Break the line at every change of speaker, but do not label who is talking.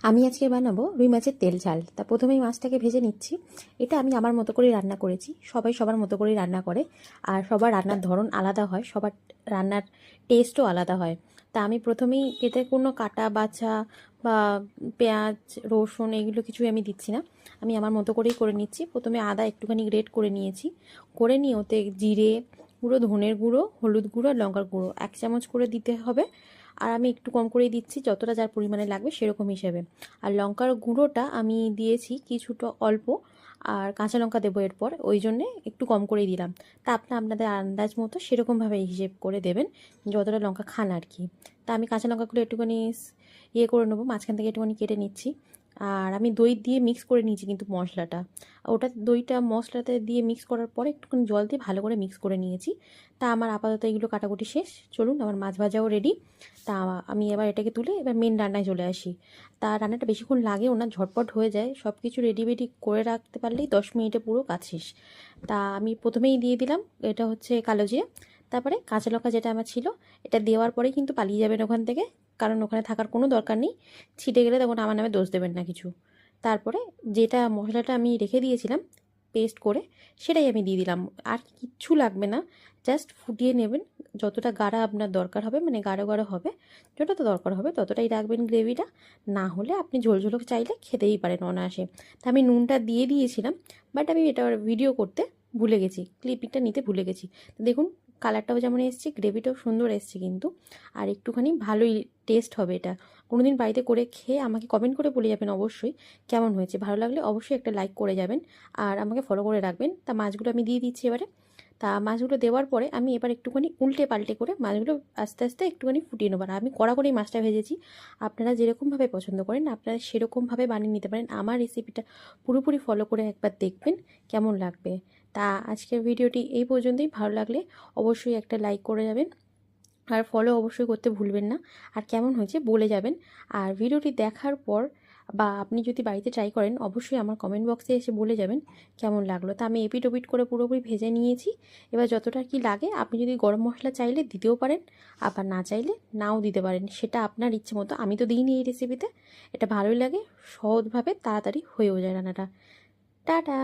আমি আজকে বানাবো রুই মাছের তেল ঝাল। তা প্রথমেই মাছটাকে ভেজে নিচ্ছি। এটা আমি আমার মতো করেই রান্না করেছি। সবাই সবার মতো করেই রান্না করে, আর সবার রান্নার ধরন আলাদা হয়, সবার রান্নার টেস্টও আলাদা হয়। তা আমি প্রথমেই এতে কোনো কাটা বাছা বা পেঁয়াজ রসুন এগুলো কিছুই আমি দিচ্ছি না। আমি আমার মতো করেই করে নিচ্ছি। প্রথমে আদা একটুখানি গ্রেট করে নিয়েছি, করে নিয়ে ওতে জিরে গুঁড়ো, ধনের গুঁড়ো, হলুদ গুঁড়ো আর লঙ্কার গুঁড়ো 1 চামচ করে দিতে হবে। আর আমি একটু কম করেই দিচ্ছি, যতটা যার পরিমাণে লাগবে সেরকম হিসেবে। আর লঙ্কার গুঁড়োটা আমি দিয়েছি কিছুটা অল্প, আর কাঁচা লঙ্কা দেবো এরপর, ওই জন্যে একটু কম করেই দিলাম। তা আপনাদের আন্দাজ মতো সেরকমভাবে হিসেব করে দেবেন, যতটা লঙ্কা খান আর কি। তা আমি কাঁচা লঙ্কাগুলো একটুখানি ইয়ে করে নেবো, মাঝখান থেকে একটুখানি কেটে নিচ্ছি। আর আমি দই দিয়ে মিক্স করে নিয়েছি কিন্তু মশলাটা, ওটা দইটা মশলাতে দিয়ে মিক্স করার পরে একটুখানি জল দিয়ে ভালো করে মিক্স করে নিয়েছি। তা আমার আপাতত এগুলো কাটাকুটি শেষ। চলুন, আমার মাছ ভাজাও রেডি। তা আমি এবার এটাকে তুলে এবার মেন রান্নায় চলে আসি। তা রান্নাটা বেশিক্ষণ লাগেও না, ঝটপট হয়ে যায়। সব কিছু রেডি করে রাখতে পারলেই 10 মিনিটে পুরো কাজ শেষ। তা আমি প্রথমেই দিয়ে দিলাম, এটা হচ্ছে কালো জিরে। তারপরে কাঁচা লঙ্কা যেটা আমার ছিল, এটা দেওয়ার পরেই কিন্তু পালিয়ে যাবেন ওখান থেকে, কারণ ওখানে থাকার কোনো দরকার নেই। ছিটে গেলে তখন আমার নামে দোষ দেবেন না কিছু। তারপরে যেটা মশলাটা আমি রেখে দিয়েছিলাম পেস্ট করে, সেটাই আমি দিয়ে দিলাম। আর কিচ্ছু লাগবে না, জাস্ট ফুটিয়ে নেবেন। যতটা গাঢ় আপনার দরকার হবে, মানে গাঢ় গাঢ় হবে, যতটা দরকার হবে ততটাই রাখবেন গ্রেভিটা। না হলে আপনি ঝোল ঝোল চাইলে খেতেই পারেন অনায়াসে। তা আমি নুনটা দিয়ে দিয়েছিলাম, বাট আমি এটা ভিডিও করতে ভুলে গেছি, ক্লিপিংটা নিতে ভুলে গেছি। তো দেখুন, কালারটাও যেমন এসছে, গ্রেভিটাও সুন্দর এসছে কিন্তু। আর একটুখানি ভালোই টেস্ট হবে এটা। কোনো দিন বাড়িতে করে খেয়ে আমাকে কমেন্ট করে বলে যাবেন অবশ্যই কেমন হয়েছে। ভালো লাগলে অবশ্যই একটা লাইক করে যাবেন, আর আমাকে ফলো করে রাখবেন। তা মাছগুলো আমি দিয়ে দিচ্ছি এবারে। তা মাছগুলো দেওয়ার পরে আমি এবার একটুখানি উল্টে পাল্টে করে মাছগুলো আস্তে আস্তে একটুখানি ফুটিয়ে নেবার। আমি কড়া করেই মাছটা ভেজেছি। আপনারা যেরকমভাবে পছন্দ করেন আপনারা সেরকমভাবে বানিয়ে নিতে পারেন। আমার রেসিপিটা পুরোপুরি ফলো করে একবার দেখবেন কেমন লাগবে। তা আজকের ভিডিওটি এই পর্যন্তই। ভালো লাগলে অবশ্যই একটা লাইক করে যাবেন, আর ফলো অবশ্যই করতে ভুলবেন না। আর কেমন হয়েছে বলে যাবেন। আর ভিডিওটি দেখার পর বা আপনি যদি বাড়িতে ট্রাই করেন, অবশ্যই আমার কমেন্ট বক্সে এসে বলে যাবেন কেমন লাগলো। তা আমি এপিট ওপিট করে পুরোপুরি ভেজে নিয়েছি। এবার যতটা কি লাগে আপনি যদি গরম মশলা চাইলে দিতেও পারেন, আবার না চাইলে নাও দিতে পারেন, সেটা আপনার ইচ্ছে মতো। আমি তো দিইনি এই রেসিপিতে। এটা ভালোই লাগে, সহজভাবে তাড়াতাড়ি হয়েও যায় রান্নাটা। টাটা।